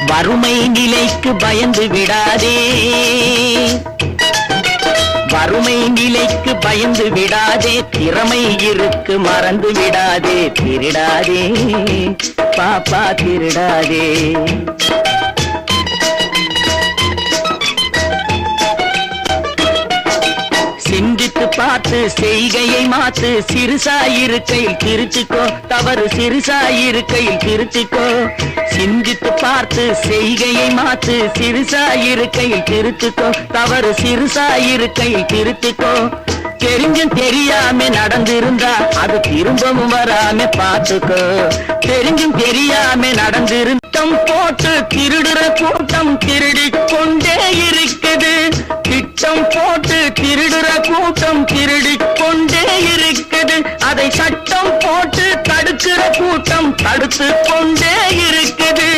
வறுமை நிலைக்கு பயந்து விடாதே, வறுமை நிலைக்கு பயந்து விடாதே, திறமை இருக்கு மறந்து விடாதே, திருடாதே பாப்பா திருடாதே. சிந்தித்து பார்த்து செய்கையை மாத்து, சிறுசாயிருக்கையில் திருத்திக்கோ, தவறு சிறுசாயிருக்கையில் திருத்திக்கோ. சிந்தித்து பார்த்து செய்கையை மாத்து, சிறுசாயிருக்கையில் திருத்திக்கோ, தவறு சிறுசாயிருக்கையில் திருத்திக்கோ. தெரிஞ்சும் தெரியாம நடந்திருந்தா அது திரும்பவும் வராம பார்த்துக்கோ. தெரிஞ்சும் தெரியாம நடந்திருந்தம் போட்டு திருடுற கூட்டம் திருடிக் கொண்டே இருக்குது. திட்டம் போட்டு திருடுற கூட்டம் திருடிக் கொண்டே இருக்குது. அதை சட்டம் போட்டு தடுக்கிற கூட்டம் தடுத்து கொண்டே இருக்குது.